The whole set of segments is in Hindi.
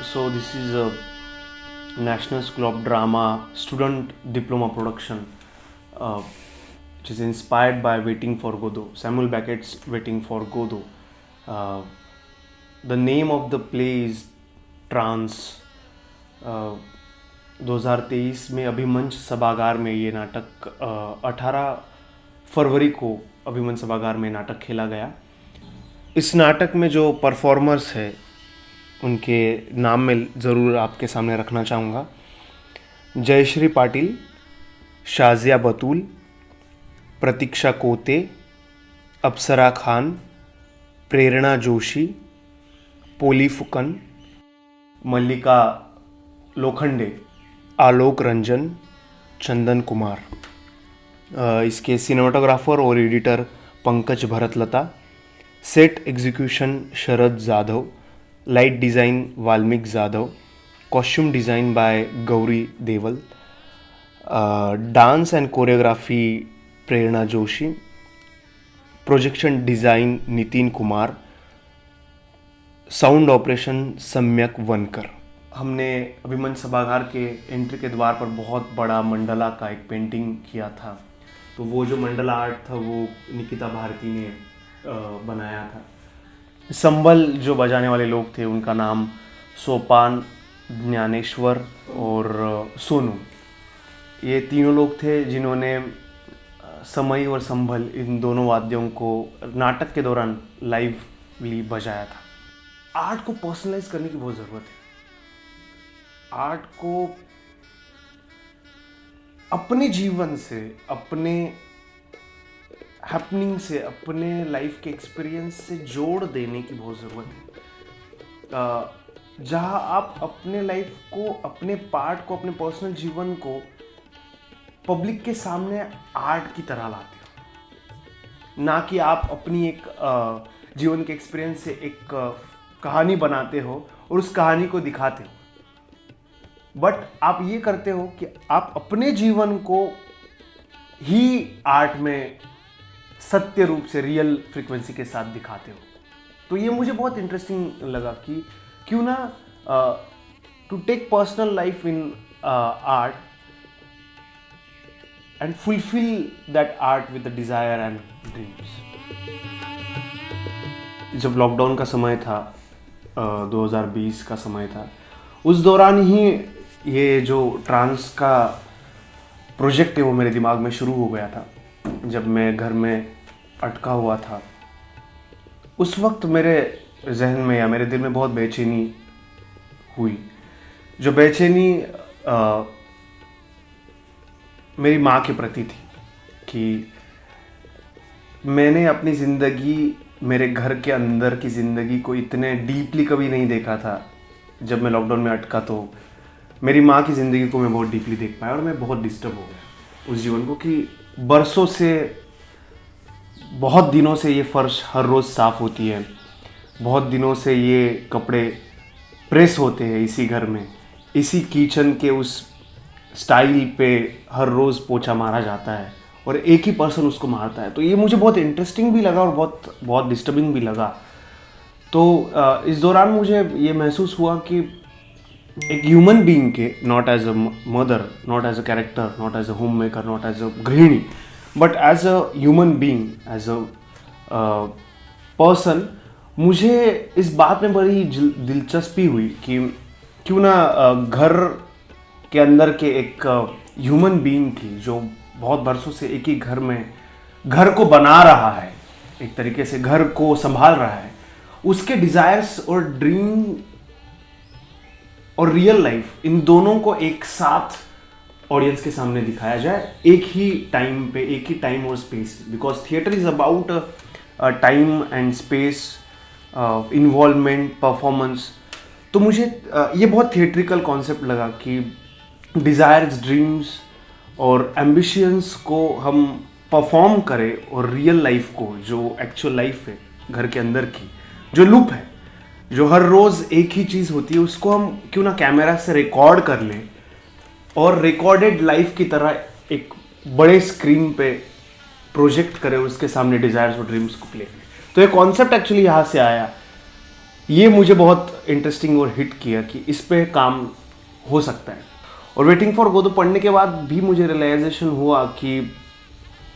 So this is a National School of Drama student diploma production, which is inspired by Waiting for Godot, Samuel Beckett's Waiting for Godot. Uh, the name of the play is trance. 2023 में अभिमंच सभागार में ये नाटक 18 फरवरी को अभिमंच सभागार में नाटक खेला गया. इस नाटक में जो परफॉर्मर्स है उनके नाम मैं ज़रूर आपके सामने रखना चाहूँगा. जयश्री पाटिल, शाज़िया बतूल, प्रतीक्षा कोते, अप्सरा खान, प्रेरणा जोशी, पोली फुकन, मल्लिका लोखंडे, आलोक रंजन, चंदन कुमार. इसके सिनेमाटोग्राफर और editor Pankaj Bharatlata. Set execution Sharad Jadhav. Light design Valmik Jadhav. Costume design by Gauri Deval. Dance and choreography Prerna Joshi. Projection design Nitin Kumar. Sound operation Samyak Wankar. हमने अभिमंच सभागार के एंट्री के द्वार पर बहुत बड़ा मंडला का एक पेंटिंग किया था. तो वो जो मंडला आर्ट था वो निकिता भारती ने बनाया था. संबल जो बजाने वाले लोग थे उनका नाम सोपान, ज्ञानेश्वर और सोनू. ये तीनों लोग थे जिन्होंने समई और संभल इन दोनों वाद्यों को नाटक के दौरान लाइवली बजाया था. आर्ट को पर्सनलाइज करने की बहुत ज़रूरत है. आर्ट को अपने जीवन से, अपने हैपनिंग से, अपने लाइफ के एक्सपीरियंस से जोड़ देने की बहुत ज़रूरत है. जहाँ आप अपने लाइफ को, अपने पार्ट को, अपने पर्सनल जीवन को पब्लिक के सामने आर्ट की तरह लाते हो, ना कि आप अपनी एक जीवन के एक्सपीरियंस से एक कहानी बनाते हो और उस कहानी को दिखाते हो. बट आप ये करते हो कि आप अपने जीवन को ही आर्ट में सत्य रूप से, रियल फ्रीक्वेंसी के साथ दिखाते हो. तो ये मुझे बहुत इंटरेस्टिंग लगा कि क्यों ना to take personal life in art and fulfil that art with the desire and dreams. जब लॉकडाउन का समय था, 2020 का समय था, उस दौरान ही ये जो ट्रांस का प्रोजेक्ट है वो मेरे दिमाग में शुरू हो गया था. जब मैं घर में अटका हुआ था उस वक्त मेरे जहन में या मेरे दिल में बहुत बेचैनी हुई. जो बेचैनी मेरी माँ के प्रति थी कि मैंने अपनी ज़िंदगी, मेरे घर के अंदर की ज़िंदगी को इतने डीपली कभी नहीं देखा था. जब मैं लॉकडाउन में अटका तो मेरी माँ की ज़िंदगी को मैं बहुत डीपली देख पाया और मैं बहुत डिस्टर्ब हो गया उस जीवन को कि बरसों से, बहुत दिनों से ये फर्श हर रोज़ साफ़ होती है, बहुत दिनों से ये कपड़े प्रेस होते हैं इसी घर में, इसी किचन के उस स्टाइल पे हर रोज़ पोछा मारा जाता है और एक ही पर्सन उसको मारता है. तो ये मुझे बहुत इंटरेस्टिंग भी लगा और बहुत बहुत डिस्टर्बिंग भी लगा. तो इस दौरान मुझे ये महसूस हुआ कि एक ह्यूमन बीइंग के, not as a mother, not as a character, not as a home maker, not as a गृहिणी, but as a human being, as a person, मुझे इस बात में बड़ी दिलचस्पी हुई कि क्यों ना घर के अंदर के एक ह्यूमन बीइंग की जो बहुत बरसों से एक ही घर में घर को बना रहा है, एक तरीके से घर को संभाल रहा है, उसके डिज़ायर्स और ड्रीम और रियल लाइफ, इन दोनों को एक साथ ऑडियंस के सामने दिखाया जाए एक ही टाइम पे, एक ही टाइम और space. Because theatre is about time and space, involvement, performance. तो मुझे ये बहुत थिएट्रिकल कॉन्सेप्ट लगा कि डिज़ायर्स, ड्रीम्स और एम्बिशंस को हम परफॉर्म करें और रियल लाइफ को, जो एक्चुअल लाइफ है घर के अंदर की, जो लूप है, जो हर रोज़ एक ही चीज़ होती है, उसको हम क्यों ना कैमरा से रिकॉर्ड कर लें और रिकॉर्डेड लाइफ की तरह एक बड़े स्क्रीन पे प्रोजेक्ट करें, उसके सामने डिज़ायर्स और ड्रीम्स को प्ले करें. तो ये कॉन्सेप्ट एक्चुअली यहाँ से आया ये मुझे बहुत इंटरेस्टिंग और हिट किया कि इस पे काम हो सकता है। और वेटिंग फॉर गोदो पढ़ने के बाद भी मुझे रियलाइजेशन हुआ कि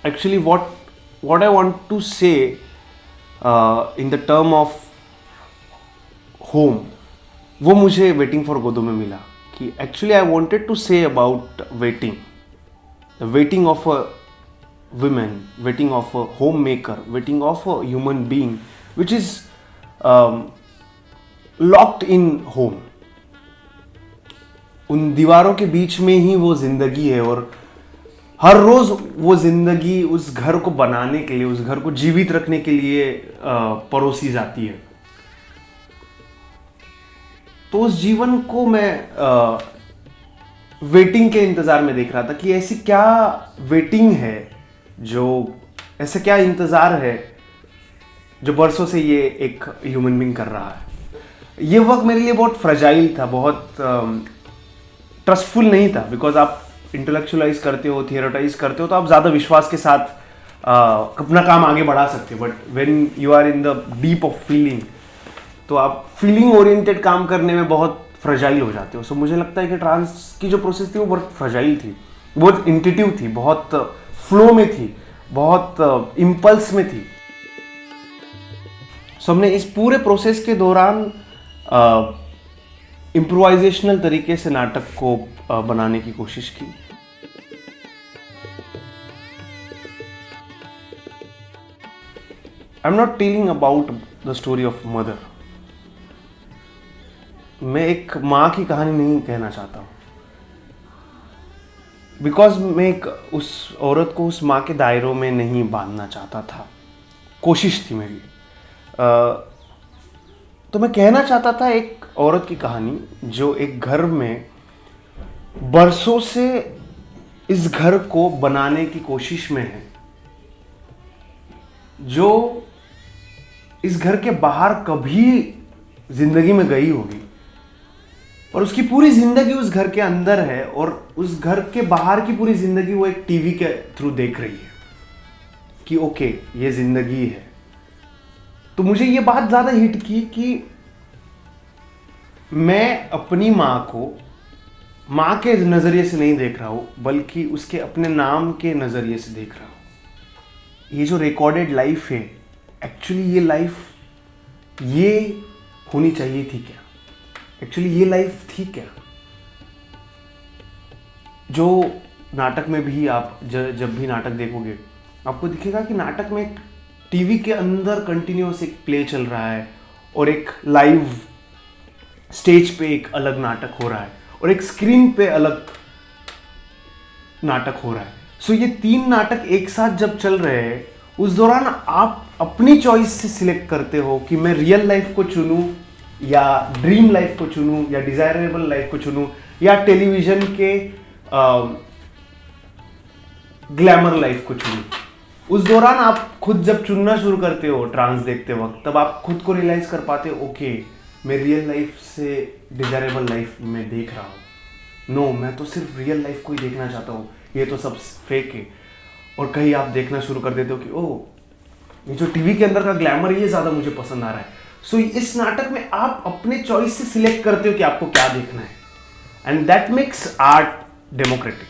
actually what I want to say in the term of home, वो मुझे वेटिंग फॉर गोदो में मिला। कि actually I wanted to say about waiting, the waiting of a women, waiting of a homemaker, waiting of a human being which is locked in home. उन दीवारों के बीच में ही वो जिंदगी है और हर रोज वो जिंदगी उस घर को बनाने के लिए, उस घर को जीवित रखने के लिए परोसी जाती है। तो उस जीवन को मैं वेटिंग के इंतजार में देख रहा था कि ऐसी क्या वेटिंग है, जो ऐसे क्या इंतज़ार है जो बरसों से ये एक ह्यूमन बीइंग कर रहा है। ये वक्त मेरे लिए बहुत फ्रेजाइल था, बहुत ट्रस्टफुल नहीं था, बिकॉज आप इंटेलेक्चुअलाइज करते हो, थियोरेटाइज करते हो तो आप ज़्यादा विश्वास के साथ अपना काम आगे बढ़ा सकते हो। But when you are in the deep of feeling, तो आप फीलिंग ओरिएंटेड काम करने में बहुत फ्रेजाइल हो जाते हो। सो मुझे लगता है कि ट्रांस की जो प्रोसेस थी वो बहुत फ्रेजाइल थी, बहुत इंट्यूटिव थी, बहुत फ्लो में थी, बहुत इम्पल्स में थी। सो हमने इस पूरे प्रोसेस के दौरान इम्प्रोवाइजेशनल तरीके से नाटक को बनाने की कोशिश की। I am not telling about the story of mother. मैं एक माँ की कहानी नहीं कहना चाहता हूँ, बिकॉज मैं एक उस औरत को उस माँ के दायरों में नहीं बांधना चाहता था। कोशिश थी मेरी। तो मैं कहना चाहता था एक औरत की कहानी जो एक घर में बरसों से इस घर को बनाने की कोशिश में है, जो इस घर के बाहर कभी जिंदगी में गई होगी और उसकी पूरी जिंदगी उस घर के अंदर है, और उस घर के बाहर की पूरी जिंदगी वो एक टीवी के थ्रू देख रही है कि ओके ये जिंदगी है। तो मुझे ये बात ज्यादा हिट की कि मैं अपनी माँ को माँ के नजरिए से नहीं देख रहा हूं, बल्कि उसके अपने नाम के नजरिए से देख रहा हूं। ये जो रिकॉर्डेड लाइफ है, एक्चुअली ये लाइफ ये होनी चाहिए थी क्या? एक्चुअली ये लाइफ थी क्या? जो नाटक में भी आप जब भी नाटक देखोगे आपको दिखेगा कि नाटक में एक टीवी के अंदर कंटिन्यूअस एक प्ले चल रहा है और एक लाइव स्टेज पे एक अलग नाटक हो रहा है और एक स्क्रीन पे अलग नाटक हो रहा है। सो ये तीन नाटक एक साथ जब चल रहे हैं, उस दौरान आप अपनी चॉइस से सिलेक्ट करते हो कि मैं रियल लाइफ को चुनूं या ड्रीम लाइफ को चुनूं या डिजायरेबल लाइफ को चुनूं या टेलीविजन के ग्लैमर लाइफ को चुनूं। उस दौरान आप खुद जब चुनना शुरू करते हो ट्रांस देखते वक्त, तब आप खुद को रियलाइज कर पाते हो ओके मैं रियल लाइफ से डिजायरेबल लाइफ में देख रहा हूँ। नो, मैं तो सिर्फ रियल लाइफ को ही देखना चाहता हूँ, ये तो सब फेक है। और कहीं आप देखना शुरू कर देते हो कि ओह ये जो टीवी के अंदर का ग्लैमर ये ज़्यादा मुझे पसंद आ रहा है। सो इस नाटक में आप अपने चॉइस से सिलेक्ट करते हो कि आपको क्या देखना है, and that makes art democratic.